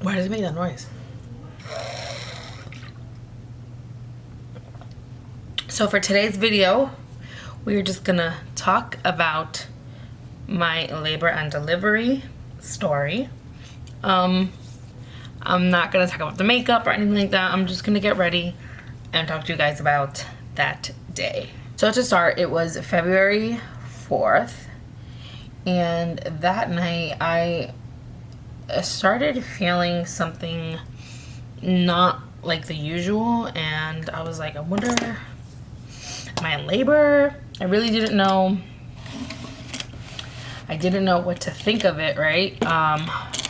Why does it make that noise? So for today's video, we're just gonna talk about my labor and delivery story. I'm not gonna talk about the makeup or anything like that. I'm just gonna get ready and talk to you guys about that day. So to start, it was February 4th, and that night I started feeling something not like the usual, and I was like, I wonder, am I in labor? I really didn't know. I didn't know what to think of it, right?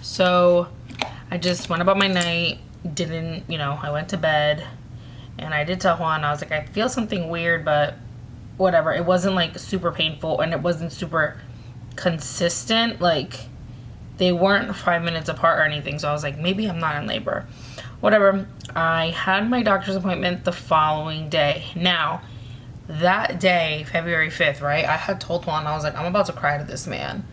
So I just went about my night, I went to bed, and I did tell Juan, I was like, I feel something weird, but whatever. It wasn't like super painful, and it wasn't super consistent. Like, they weren't 5 minutes apart or anything, so I was like, maybe I'm not in labor. Whatever. I had my doctor's appointment the following day. Now, that day, February 5th, right, I had told Juan, I was like, I'm about to cry to this man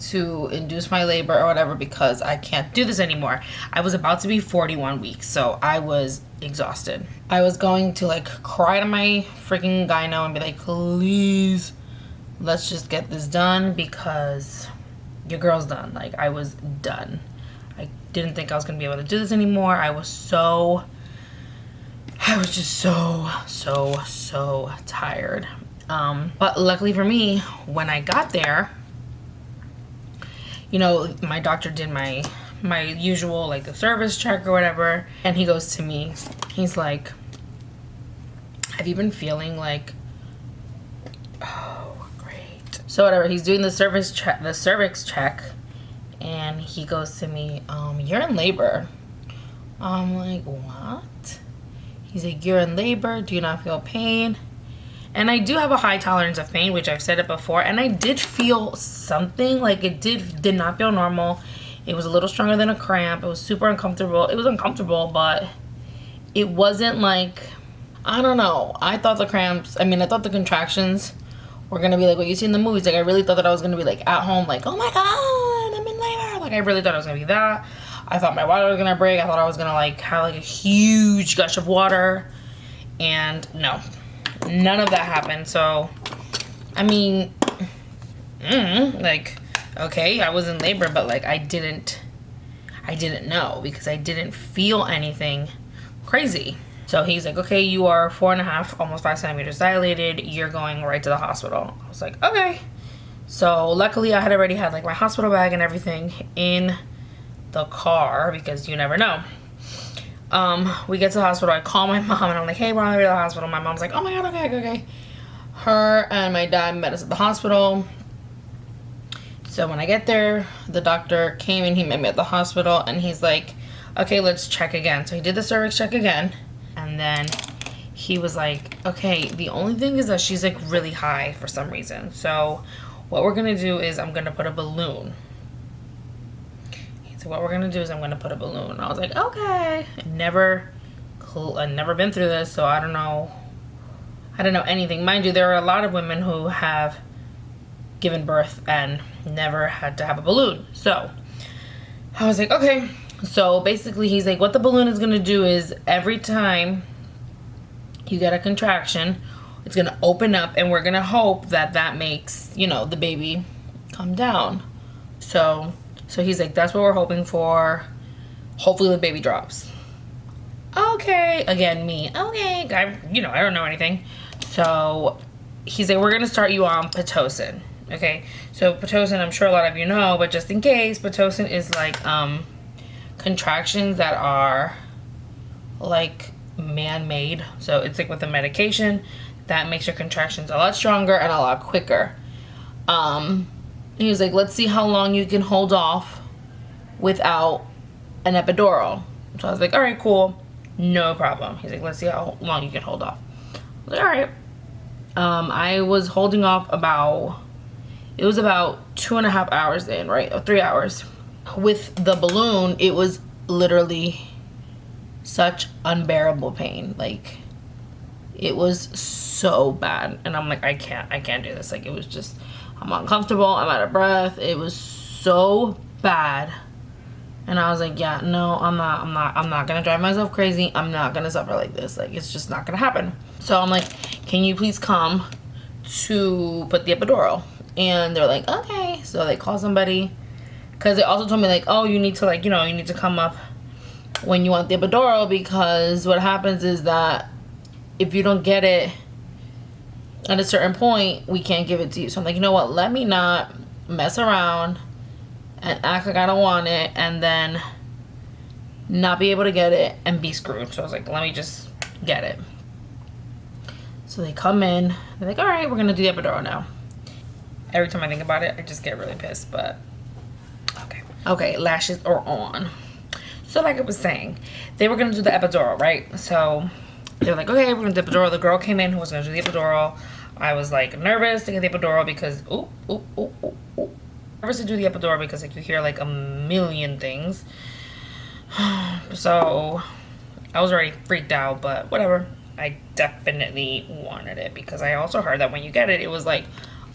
to induce my labor or whatever because I can't do this anymore. I was about to be 41 weeks, so I was exhausted. I was going to like cry to my freaking gyno and be like, please, let's just get this done because your girl's done. Like, I was done. I didn't think I was gonna be able to do this anymore. I was just so tired. But luckily for me, when I got there, my doctor did my usual, like, the service check or whatever, and he goes to me, he's like, have you been feeling like, oh, great. So whatever, he's doing the cervix check, and he goes to me, you're in labor. I'm like, what? He's like, you're in labor, do you not feel pain? And I do have a high tolerance of pain, which I've said it before, and I did feel something, like it did not feel normal. It was a little stronger than a cramp. It was super uncomfortable. It was uncomfortable, but it wasn't like, I don't know. I thought the contractions were gonna be like what you see in the movies. Like, I really thought that I was gonna be like at home, like, oh my God, I'm in labor. Like, I really thought it was gonna be that. I thought my water was gonna break. I thought I was gonna like have like a huge gush of water, and no, none of that happened. So, I mean, like, okay, I was in labor, but like I didn't know because I didn't feel anything crazy. So he's like, okay, you are 4.5, almost 5 centimeters dilated. You're going right to the hospital. I was like, okay. So luckily I had already had like my hospital bag and everything in the car because you never know. We get to the hospital. I call my mom and I'm like, hey, we're on the way to the hospital. My mom's like, oh my God, okay. Her and my dad met us at the hospital. So when I get there, the doctor came and he met me at the hospital and he's like, okay, let's check again. So he did the cervix check again, and then he was like, okay, the only thing is that she's like really high for some reason. So what we're gonna do is I'm gonna put a balloon. So what we're gonna do is I'm gonna put a balloon. I was like, okay. I've never been through this, so I don't know anything. Mind you, there are a lot of women who have given birth and never had to have a balloon. So I was like, okay. So basically he's like, what the balloon is gonna do is every time you get a contraction, it's gonna open up, and we're gonna hope that makes, the baby come down. So he's like, that's what we're hoping for. Hopefully the baby drops. Okay. Again, me. Okay. I don't know anything. So he's like, we're going to start you on Pitocin. Okay. So Pitocin, I'm sure a lot of you know, but just in case, Pitocin is like contractions that are like man-made. So it's like with a medication that makes your contractions a lot stronger and a lot quicker. He was like, let's see how long you can hold off without an epidural. So I was like, all right, cool. No problem. He's like, let's see how long you can hold off. I was like, all right. I was holding off about 2.5 hours in, right? Or 3 hours. With the balloon, it was literally such unbearable pain. Like, it was so bad. And I'm like, I can't do this. Like, it was just, I'm uncomfortable, I'm out of breath. It was so bad And I was like, yeah, no, I'm not gonna drive myself crazy. I'm not gonna suffer like this. Like, it's just not gonna happen. So I'm like, can you please come to put the epidural? And they're like, okay. So they call somebody, because they also told me like, oh, you need to like, you know, you need to come up when you want the epidural, because what happens is that if you don't get it at a certain point, we can't give it to you. So I'm like, you know what, let me not mess around and act like I don't want it and then not be able to get it and be screwed. So I was like, let me just get it. So they come in, they're like, all right, we're gonna do the epidural now. Every time I think about it, I just get really pissed, but okay. Okay, lashes are on. So like I was saying, they were gonna do the epidural, right? So they were like, okay, we're gonna do the epidural. The girl came in who was gonna do the epidural. I was like nervous to get the epidural because, nervous to do the epidural because like you hear like a million things. So I was already freaked out, but whatever. I definitely wanted it because I also heard that when you get it, it was like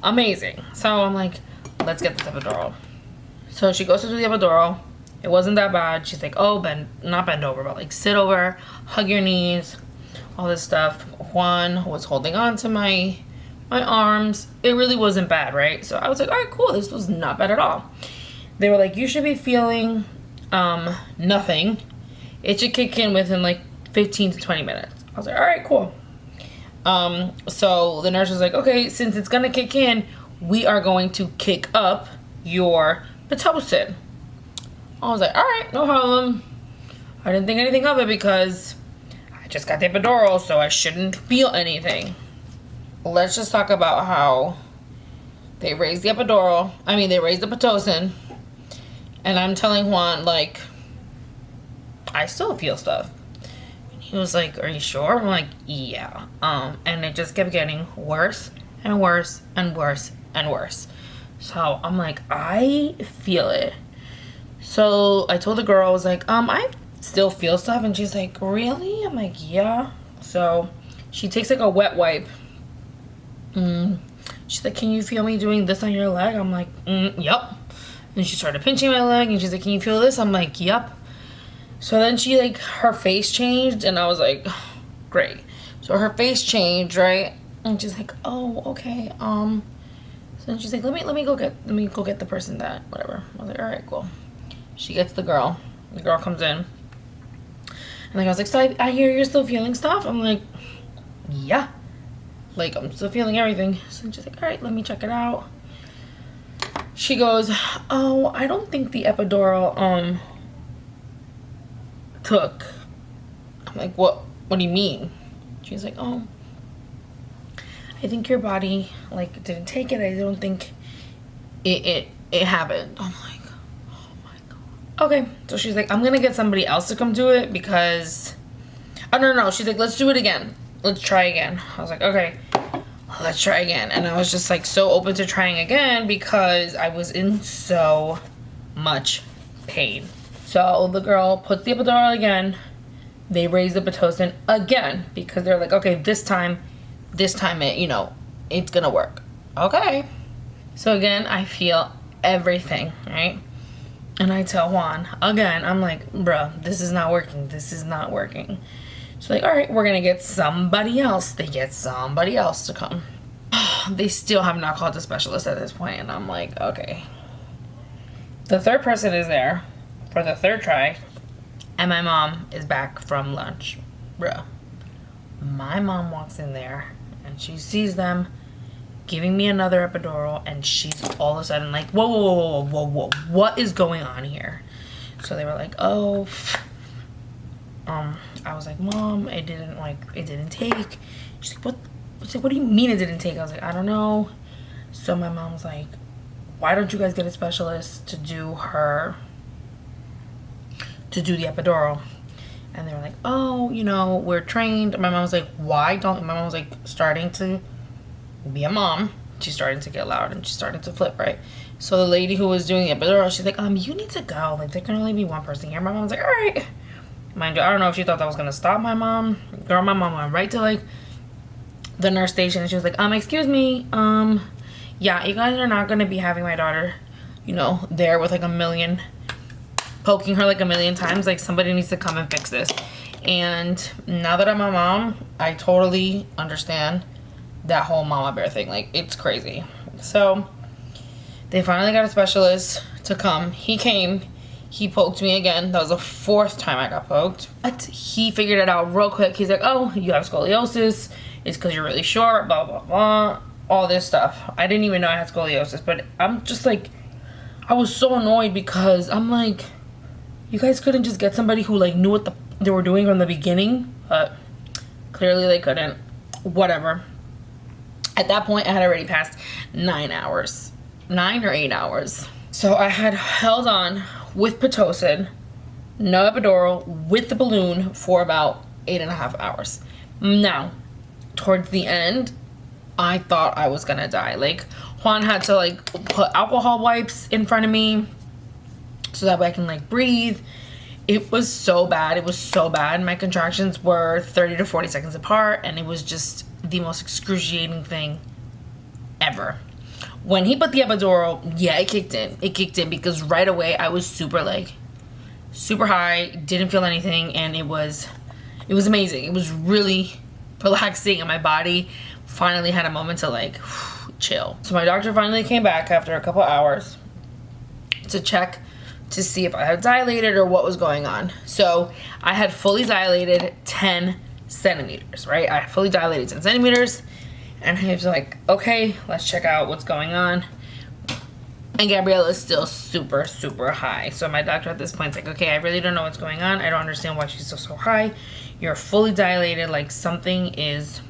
amazing. So I'm like, let's get this epidural. So she goes to do the epidural. It wasn't that bad. She's like, oh, not bend over, but like sit over, hug your knees, all this stuff. Juan was holding on to my arms. It really wasn't bad, right? So I was like, all right, cool. This was not bad at all. They were like, you should be feeling nothing. It should kick in within like 15 to 20 minutes. I was like, all right, cool. So the nurse was like, okay, since it's gonna kick in, we are going to kick up your Pitocin. I was like, all right, no problem. I didn't think anything of it because I just got the epidural, so I shouldn't feel anything. Let's just talk about how they raised the epidural. I mean, they raised the Pitocin. And I'm telling Juan, like, I still feel stuff. And he was like, are you sure? I'm like, yeah. And it just kept getting worse and worse and worse and worse. So I'm like, I feel it. So I told the girl, I was like, I still feel stuff. And she's like, really? I'm like, yeah. So she takes like a wet wipe. She's like, can you feel me doing this on your leg? I'm like, yep. And she started pinching my leg and she's like, can you feel this? I'm like, yep. So then she like, her face changed and I was like, great. So her face changed, right? And she's like, oh, okay. So then she's like, let me go get the person that, whatever. I was like, all right, cool. She gets the girl. The girl comes in. And like, I was like, so I hear you're still feeling stuff? I'm like, yeah. Like, I'm still feeling everything. So she's like, all right, let me check it out. She goes, oh, I don't think the epidural, took. I'm like, what do you mean? She's like, oh, I think your body, like, didn't take it. I don't think it happened. I'm like, okay. So she's like, I'm gonna get somebody else to come do it because, oh, no. She's like, let's do it again. Let's try again. I was like, okay, let's try again. And I was just like so open to trying again because I was in so much pain. So the girl puts the epidural again. They raise the Pitocin again because they're like, okay, this time it, you know, it's gonna work. Okay. So again, I feel everything, right? And I tell Juan, again, I'm like, bruh, this is not working. This is not working. So like, all right, we're gonna get somebody else. They get somebody else to come. They still have not called the specialist at this point, and I'm like, okay. The third person is there for the third try, and my mom is back from lunch. Bruh. My mom walks in there, and she sees them giving me another epidural, and she's all of a sudden like, whoa, what is going on here? So they were like, oh, I was like, Mom, it didn't take. She's like, what do you mean it didn't take? I was like, I don't know. So my mom was like, why don't you guys get a specialist to do the epidural? And they were like, oh, you know, we're trained. My mom was like, why don't, my mom was like starting to be a mom. She's starting to get loud and she's starting to flip, right? So the lady who was doing the epidural, she's like, you need to go. Like, there can only be one person here. My mom was like, all right. Mind you, I don't know if she thought that was gonna stop my mom. Girl, my mom went right to like the nurse station and she was like, excuse me, yeah, you guys are not gonna be having my daughter, you know, there with like a million poking her like a million times, like somebody needs to come and fix this. And now that I'm a mom, I totally understand that whole mama bear thing. Like, it's crazy. So they finally got a specialist to come. He came. He poked me again. That was the 4th time I got poked. But he figured it out real quick. He's like, oh, you have scoliosis. It's because you're really short, blah, blah, blah. All this stuff. I didn't even know I had scoliosis. But I'm just like, I was so annoyed because I'm like, you guys couldn't just get somebody who like knew what they were doing from the beginning? But clearly they couldn't. Whatever. At that point, I had already passed 9 hours. 9 or 8 hours. So I had held on with Pitocin, no epidural, with the balloon for about 8.5 hours. Now, towards the end, I thought I was gonna die. Like, Juan had to like put alcohol wipes in front of me so that way I can like breathe. It was so bad. It was so bad. My contractions were 30 to 40 seconds apart, and it was just the most excruciating thing ever. When he put the epidural, yeah, it kicked in. It kicked in because right away I was super high, didn't feel anything, and it was amazing. It was really relaxing, and my body finally had a moment to like chill. So my doctor finally came back after a couple hours to check to see if I had dilated or what was going on. So I had fully dilated 10 centimeters, right? I fully dilated 10 centimeters. And he was like, okay, let's check out what's going on. And Gabriella is still super, super high. So my doctor at this point is like, okay, I really don't know what's going on. I don't understand why she's so high. You're fully dilated. Like, something's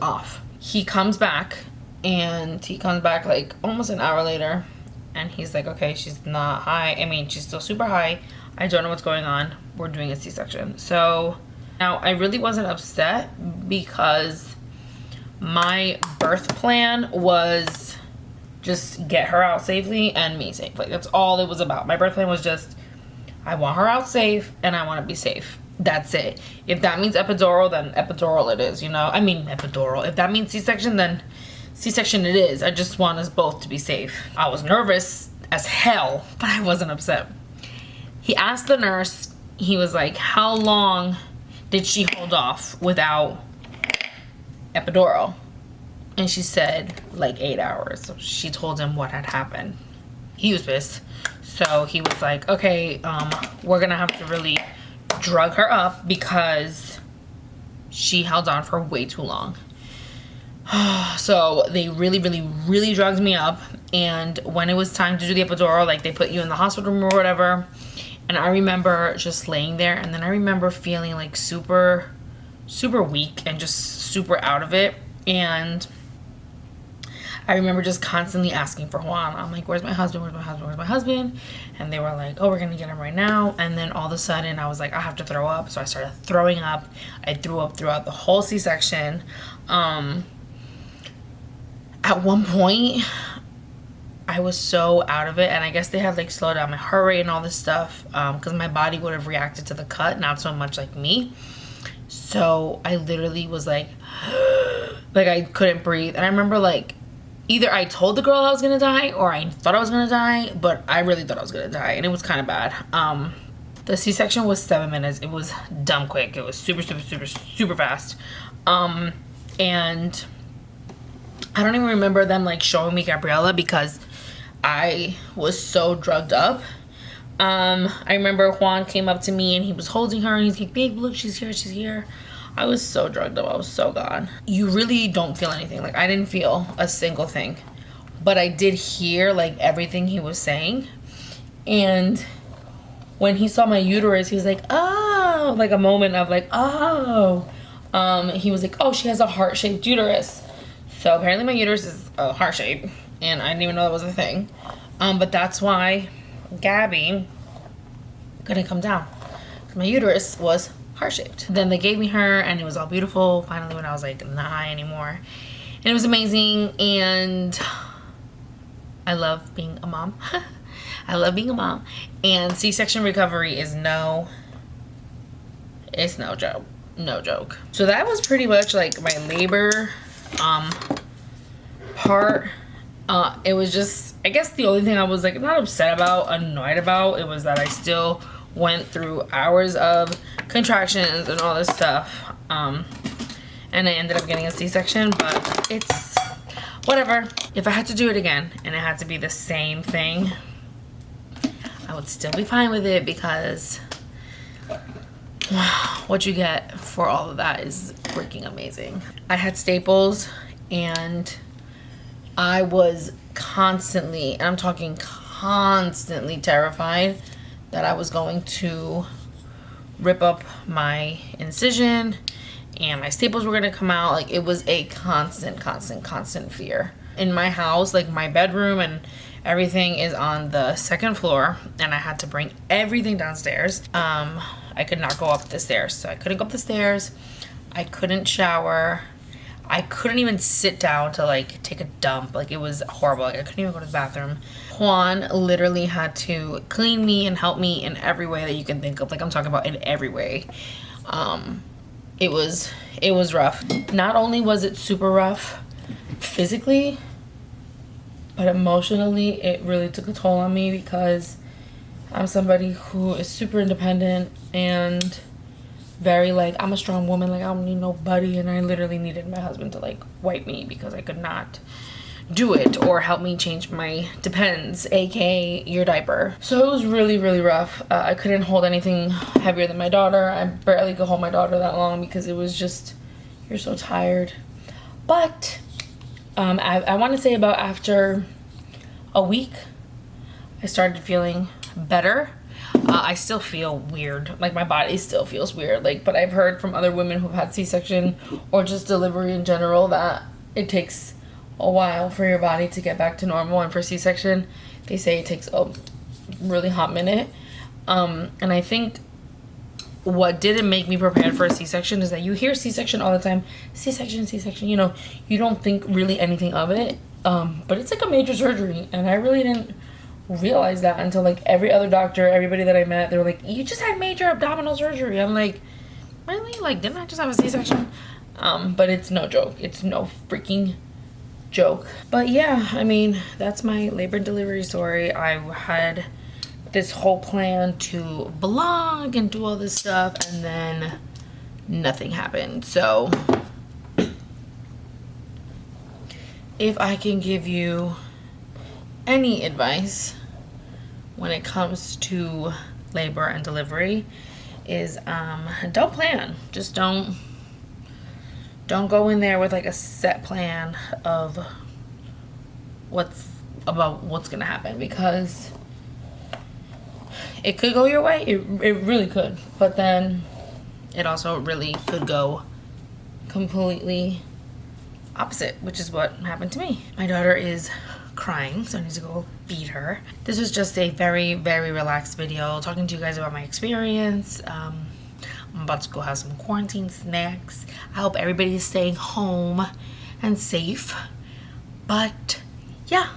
off. He comes back, and he comes back like almost an hour later. And he's like, okay, she's not high. I mean, she's still super high. I don't know what's going on. We're doing a C-section. So now I really wasn't upset because my birth plan was just get her out safely and me safe. Like, that's all it was about. My birth plan was just, I want her out safe and I want to be safe. That's it. If that means epidural, then epidural it is, you know? I mean, epidural. If that means C-section, then C-section it is. I just want us both to be safe. I was nervous as hell, but I wasn't upset. He asked the nurse, he was like, how long did she hold off without epidural? And she said like 8 hours. So she told him what had happened. He was pissed. So he was like, okay, we're gonna have to really drug her up because she held on for way too long. So they really, really, really drugged me up. And when it was time to do the epidural, like, they put you in the hospital room or whatever. And I remember just laying there, and then I remember feeling like super, super weak and just super out of it. And I remember just constantly asking for Juan. I'm like, where's my husband? Where's my husband? Where's my husband? And they were like, oh, we're gonna get him right now. And then all of a sudden I was like, I have to throw up. So I started throwing up. I threw up throughout the whole C-section. At one point, I was so out of it, and I guess they had like slowed down my heart rate and all this stuff because my body would have reacted to the cut, not so much like me. So I literally was like I couldn't breathe. And I remember, like, either I told the girl I was gonna die or I thought I was gonna die, but I really thought I was gonna die, and it was kind of bad. The C-section was 7 minutes. It was dumb quick. It was super, super, super, super fast. And I don't even remember them like showing me Gabriella because I was so drugged up. I remember Juan came up to me and he was holding her and he's like, babe, look, she's here, she's here. I was so drugged up. I was so gone. You really don't feel anything. Like, I didn't feel a single thing, but I did hear like everything he was saying. And when he saw my uterus, he was like, oh, like a moment of like, oh. He was like, oh, she has a heart-shaped uterus. So apparently my uterus is a heart shape, and I didn't even know that was a thing. But that's why Gabby couldn't come down. My uterus was heart shaped. Then they gave me her, and it was all beautiful. Finally, when I was like not high anymore, and it was amazing. And I love being a mom. I love being a mom. And C-section recovery is no joke. No joke. So that was pretty much like my labor part. It was just, I guess the only thing I was like not upset about, annoyed about, it was that I still went through hours of contractions and all this stuff. And I ended up getting a C-section, but it's whatever. If I had to do it again and it had to be the same thing, I would still be fine with it, because what you get for all of that is freaking amazing. I had staples, and I was constantly, and I'm talking constantly, terrified that I was going to rip up my incision and my staples were gonna come out. Like, it was a constant fear. In my house, like my bedroom and everything is on the second floor, and I had to bring everything downstairs. I could not go up the stairs, so I couldn't go up the stairs. I couldn't shower. I couldn't even sit down to like take a dump. Like, it was horrible. Like, I couldn't even go to the bathroom. Juan literally had to clean me and help me in every way that you can think of. Like, I'm talking about in every way. It was rough. Not only was it super rough physically, but emotionally it really took a toll on me, because I'm somebody who is super independent and very like, I'm a strong woman, like I don't need nobody, and I literally needed my husband to like wipe me because I could not do it, or help me change my Depends, aka your diaper. So it was really rough. I couldn't hold anything heavier than my daughter. I barely could hold my daughter that long, because it was just, you're so tired. But I want to say about after a week, I started feeling better. I still feel weird, like my body still feels weird, like, but I've heard from other women who've had C-section or just delivery in general that it takes a while for your body to get back to normal, and for C-section they say it takes a really hot minute. And I think what didn't make me prepared for a C-section is that you hear C-section all the time, C-section, you know, you don't think really anything of it, but it's like a major surgery, and I really didn't realize that until like every other doctor, everybody that I met, they were like, you just had major abdominal surgery. I'm like, really? Like, didn't I just have a C-section? But it's no joke. It's no freaking joke. But yeah, I mean, that's my labor and delivery story. I had this whole plan to vlog and do all this stuff, and then nothing happened. So if I can give you any advice when it comes to labor and delivery, is don't plan. Just don't go in there with like a set plan of what's gonna happen, because it could go your way. It really could, but then it also really could go completely opposite, which is what happened to me. My daughter is crying, so I need to go feed her. This was just a very relaxed video talking to you guys about my experience. I'm about to go have some quarantine snacks. I hope everybody is staying home and safe. But yeah,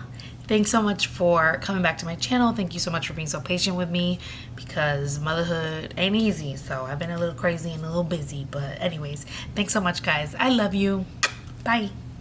thanks so much for coming back to my channel. Thank you so much for being so patient with me, because motherhood ain't easy, so I've been a little crazy and a little busy. But anyways, thanks so much, guys. I love you. Bye.